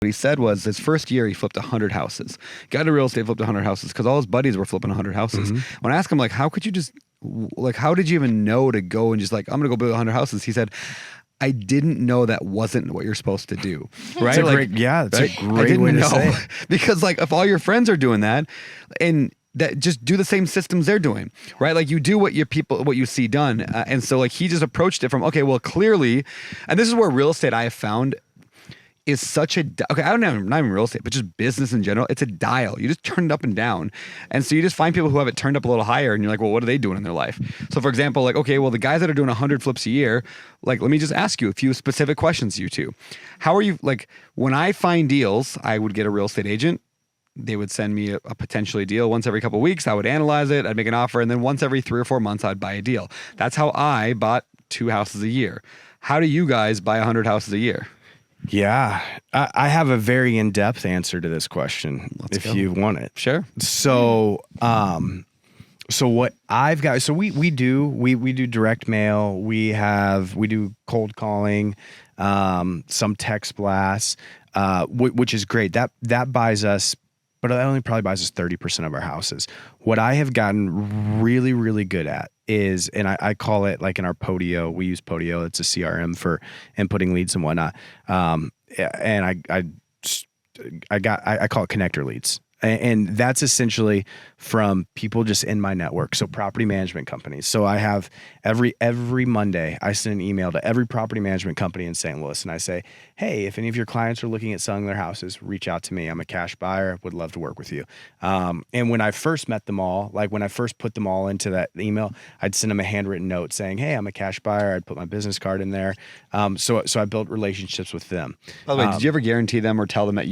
What he said was his first year he flipped 100 houses. Got into real estate, flipped 100 houses because all his buddies were flipping 100 houses. When I asked him like, how could you just like, how did you even know to go and just like, I'm gonna go build 100 houses? He said, I didn't know that wasn't what you're supposed to do. Right? That's a great way to say it. Because like if all your friends are doing that and that just do the same systems they're doing, right? Like you do what you see done. And so like he just approached it from, okay, well clearly, and this is where real estate I have found is such a, okay, I don't know, not even real estate, but just business in general. It's a dial. You just turn it up and down. And so you just find people who have it turned up a little higher and you're like, well, what are they doing in their life? So for example, like, okay, well, the guys that are doing 100 flips a year, like, let me just ask you a few specific questions, you two. How are you, like, when I find deals, I would get a real estate agent. They would send me a potentially deal once every couple of weeks. I would analyze it. I'd make an offer. And then once every 3 or 4 months, I'd buy a deal. That's how I bought 2 houses a year. How do you guys buy 100 houses a year? Yeah, I have a very in-depth answer to this question. If you want it. Sure. So, so what I've got, so we do direct mail. We do cold calling, some text blasts, which is great. That buys us, but that only probably buys us 30% of our houses. What I have gotten really, really good at is, and I call it like in our Podio, we use Podio. It's a CRM for inputting leads and whatnot. And I call it connector leads. And that's essentially from people just in my network. So property management companies. So I have every Monday, I send an email to every property management company in St. Louis. And I say, hey, if any of your clients are looking at selling their houses, reach out to me. I'm a cash buyer. Would love to work with you. And when I first met them all, like when I first put them all into that email, I'd send them a handwritten note saying, hey, I'm a cash buyer. I'd put my business card in there. So I built relationships with them. By the way, did you ever guarantee them or tell them that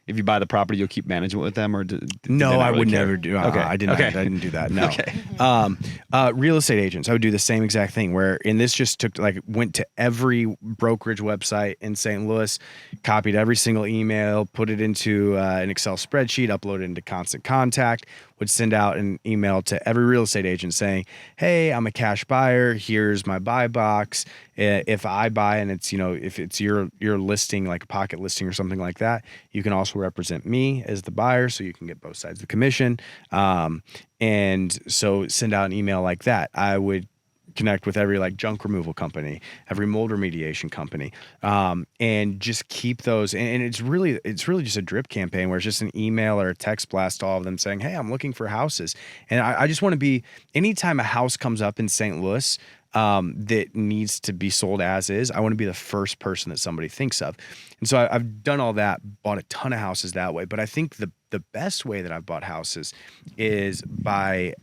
if you buy the property, you'll keep management with them, or no? I would never do. Okay, I didn't. Okay. I didn't do that. No. Okay. Real estate agents, I would do the same exact thing. And this just went to every brokerage website in St. Louis, copied every single email, put it into an Excel spreadsheet, uploaded it into Constant Contact. Would send out an email to every real estate agent saying, hey, I'm a cash buyer. Here's my buy box. If I buy and it's, if it's your listing, like a pocket listing or something like that, you can also represent me as the buyer so you can get both sides of the commission. And so send out an email like that. I would connect with every like junk removal company, every mold remediation company, and just keep those. And it's really just a drip campaign where it's just an email or a text blast to all of them saying, hey, I'm looking for houses. And I just want to be, anytime a house comes up in St. Louis that needs to be sold as is, I want to be the first person that somebody thinks of. And so I've done all that, bought a ton of houses that way. But I think the best way that I've bought houses is by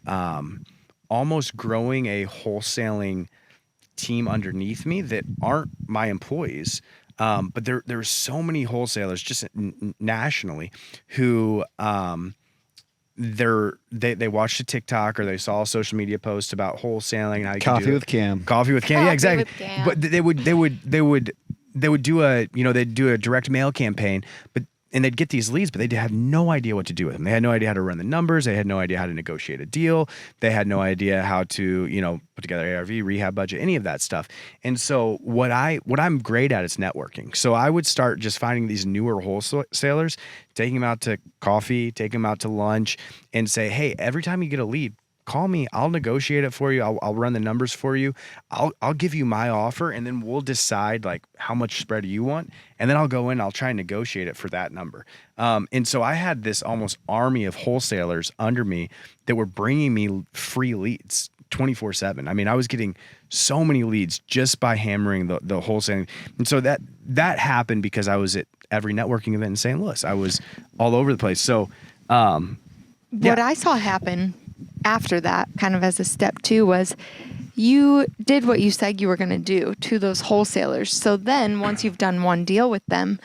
almost growing a wholesaling team underneath me that aren't my employees. But there's so many wholesalers just nationally who they watched a TikTok or they saw a social media post about wholesaling and how you Coffee with Cam. Coffee with Cam. Yeah, exactly. But they would do they'd do a direct mail campaign, and they'd get these leads, but they had no idea what to do with them. They had no idea how to run the numbers. They had no idea how to negotiate a deal. They had no idea how to, put together ARV, rehab budget, any of that stuff. And so what I'm great at is networking. So I would start just finding these newer wholesalers, taking them out to coffee, taking them out to lunch, and say, hey, every time you get a lead, call me. I'll negotiate it for you. I'll run the numbers for you. I'll give you my offer, and then we'll decide like how much spread you want. And then I'll go in, I'll try and negotiate it for that number. And so I had this almost army of wholesalers under me that were bringing me free leads 24/7. I mean, I was getting so many leads just by hammering the wholesaling. And so that happened because I was at every networking event in St. Louis. I was all over the place. So, what I saw happen after that, kind of as a step 2, was you did what you said you were going to do to those wholesalers. So then once you've done one deal with them,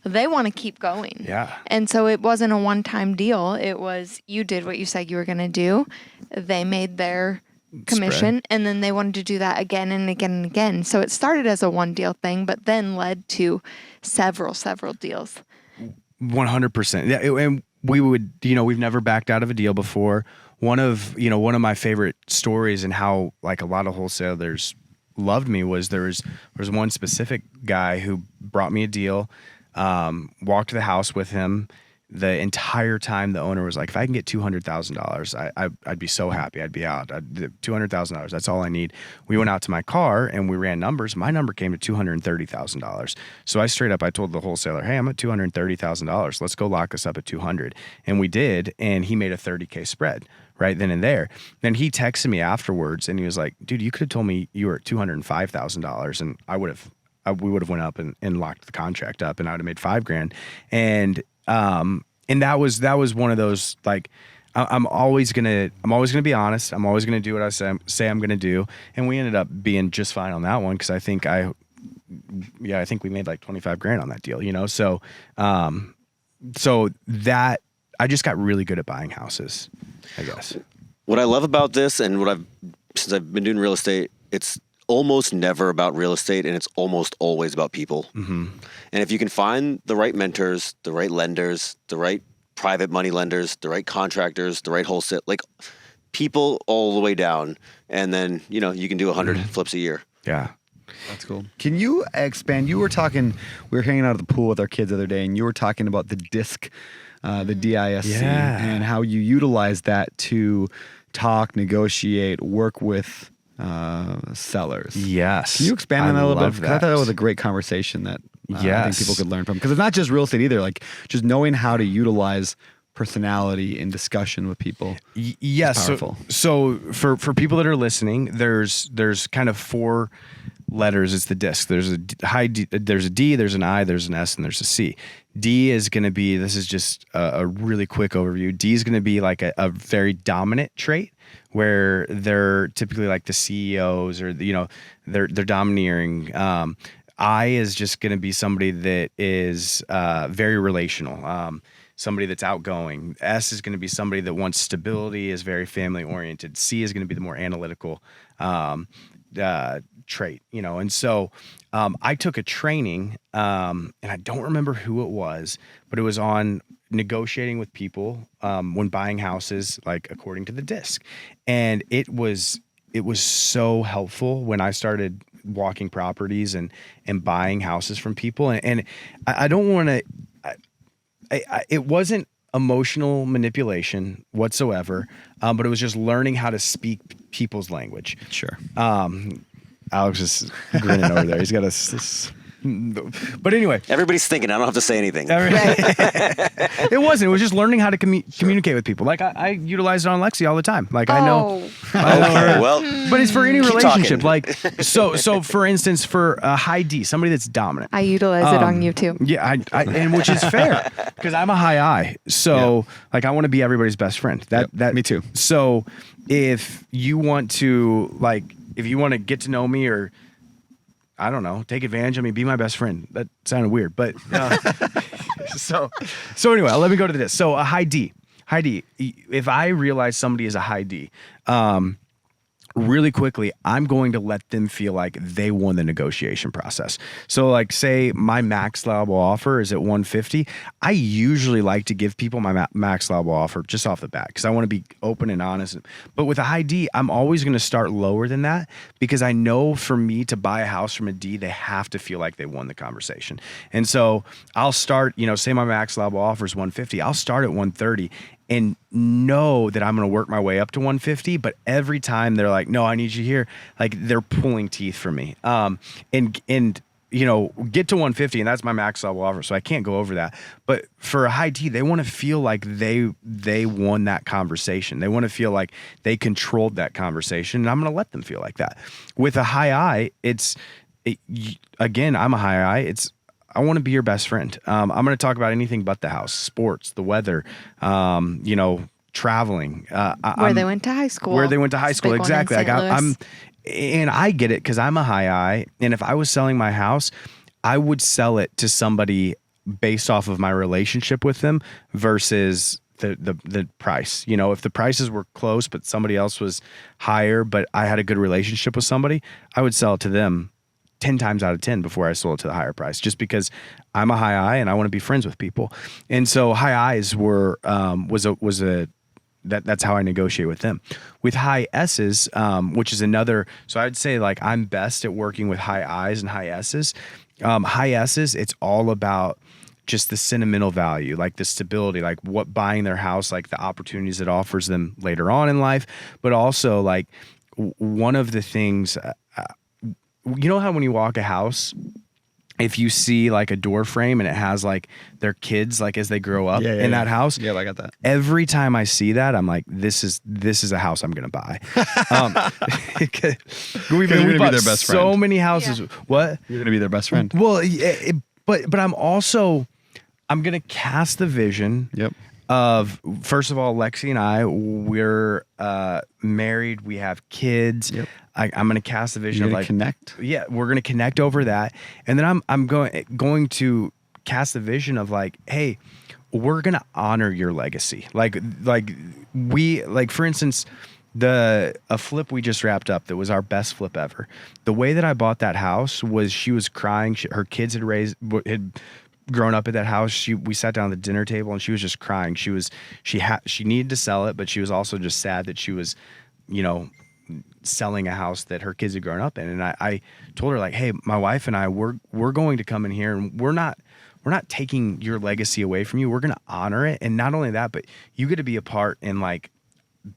they want to keep going. Yeah. And so it wasn't a one-time deal. It was you did what you said you were going to do. They made their commission, and then they wanted to do that again and again and again. So it started as a one deal thing, but then led to several deals. 100%. Yeah, and we would, we've never backed out of a deal before. One of my favorite stories and how like a lot of wholesalers loved me was there was one specific guy who brought me a deal. Walked to the house with him. The entire time, the owner was like, if I can get $200,000, I'd be so happy. I'd be out. $200,000. That's all I need. We went out to my car and we ran numbers. My number came to $230,000. So I told the wholesaler, hey, I'm at $230,000. Let's go lock this up at 200. And we did. And he made a 30K spread right then and there. Then he texted me afterwards and he was like, dude, you could have told me you were at $205,000 and we would have went up and locked the contract up and I would have made $5,000. And that was one of those, like, I'm always gonna be honest. I'm always gonna do what I say I'm gonna do. And we ended up being just fine on that one because I think we made like $25,000 on that deal, you know. So that I just got really good at buying houses, I guess. What I love about this, and since I've been doing real estate, it's almost never about real estate and it's almost always about people. Mm-hmm. And if you can find the right mentors, the right lenders, the right private money lenders, the right contractors, the right wholesale, like people all the way down, and then, you know, you can do 100 flips a year. Yeah. That's cool. Can you expand? We were hanging out at the pool with our kids the other day, and you were talking about the DISC, the DISC, and how you utilize that to talk, negotiate, work with sellers. Yes. Can you expand on that a little bit? Love Because I thought that was a great conversation that I think Yes. people could learn from. Because it's not just real estate either. Like just knowing how to utilize personality in discussion with people. Yes. Powerful. So for people that are listening, there's kind of 4 letters. It's the DISC. There's a high D, there's a D, there's an I, there's an S, and there's a C. D is going to be, this is just a really quick overview. D is going to be like a very dominant trait where they're typically like the CEOs or, you know, they're domineering. I is just going to be somebody that is very relational, somebody that's outgoing. S is going to be somebody that wants stability, is very family oriented. C is going to be the more analytical trait, you know. And so I took a training, and I don't remember who it was, but it was on negotiating with people when buying houses, like according to the DISC. And it was so helpful when I started walking properties and buying houses from people. And I don't want to, it wasn't emotional manipulation whatsoever, but it was just learning how to speak people's language. Sure. Alex is grinning over there. He's got but anyway. Everybody's thinking, I don't have to say anything. It wasn't. It was just learning how to communicate with people. Like I utilize it on Lexi all the time. Like I know. Okay, well. But it's for any Keep relationship. talking. Like so for instance, for a high D, somebody that's dominant. I utilize it on you too. Yeah, and which is fair because I'm a high I. So like I want to be everybody's best friend. That me too. So if you want to get to know me or I don't know, take advantage of me, be my best friend. That sounded weird, but so anyway, let me go to this. So a high D, if I realize somebody is a high D, really quickly, I'm going to let them feel like they won the negotiation process. So like say my max allowable offer is at 150. I usually like to give people my max allowable offer just off the bat because I want to be open and honest. But with a high D, I'm always going to start lower than that because I know for me to buy a house from a D, they have to feel like they won the conversation. And so I'll start, say my max allowable offer is 150. I'll start at 130 and know that I'm going to work my way up to 150. But every time they're like, no, I need you here. Like they're pulling teeth from me. And get to 150 and that's my max level offer. So I can't go over that. But for a high D, they want to feel like they won that conversation. They want to feel like they controlled that conversation. And I'm going to let them feel like that. With a high I, again, I'm a high I. I want to be your best friend. I'm going to talk about anything but the house, sports, the weather, traveling. Where they went to high school. Exactly. And I get it because I'm a high I. And if I was selling my house, I would sell it to somebody based off of my relationship with them versus the price. If the prices were close, but somebody else was higher, but I had a good relationship with somebody, I would sell it to them 10 times out of 10 before I sold it to the higher price, just because I'm a high I and I want to be friends with people. And so high I's were, that's how I negotiate with them. With high S's, which is another, so I'd say like I'm best at working with high I's and high S's. High S's, it's all about just the sentimental value, like the stability, like what buying their house, like the opportunities it offers them later on in life, but also like one of the things, you know how when you walk a house, if you see like a door frame and it has like their kids, like as they grow up in that house. Yeah, I got that. Every time I see that, I'm like, this is a house I'm going to buy. We gonna be bought their best so friend. many houses. Yeah. What? You're going to be their best friend. Well, but I'm going to cast the vision Yep. of, first of all, Lexi and I, we're married. We have kids. Yep. I'm going to cast the vision You're of gonna like connect. Yeah, we're going to connect over that, and then I'm going to cast the vision of like, hey, we're going to honor your legacy. Like we, like for instance, a flip we just wrapped up that was our best flip ever. The way that I bought that house was she was crying. Her kids had grown up at that house. We sat down at the dinner table and she was just crying. She needed to sell it, but she was also just sad that she was, selling a house that her kids had grown up in. And I told her like, hey, my wife and I, we're going to come in here and we're not taking your legacy away from you. We're going to honor it. And not only that, but you get to be a part in like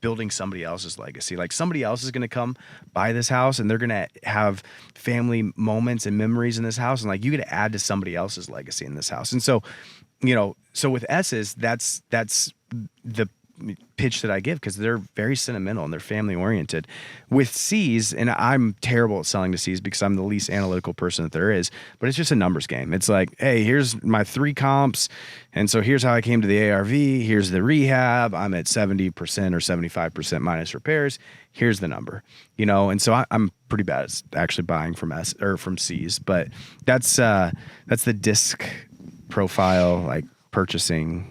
building somebody else's legacy. Like somebody else is going to come buy this house and they're going to have family moments and memories in this house. And like, you get to add to somebody else's legacy in this house. And so, so with S's, that's the pitch that I give, because they're very sentimental and they're family oriented. With C's, and I'm terrible at selling to C's because I'm the least analytical person that there is, but it's just a numbers game. It's like, hey, here's my 3 comps, and so here's how I came to the ARV. Here's the rehab. I'm at 70% or 75% minus repairs. Here's the number, and so I'm pretty bad at actually buying from C's, but that's the disc profile, like purchasing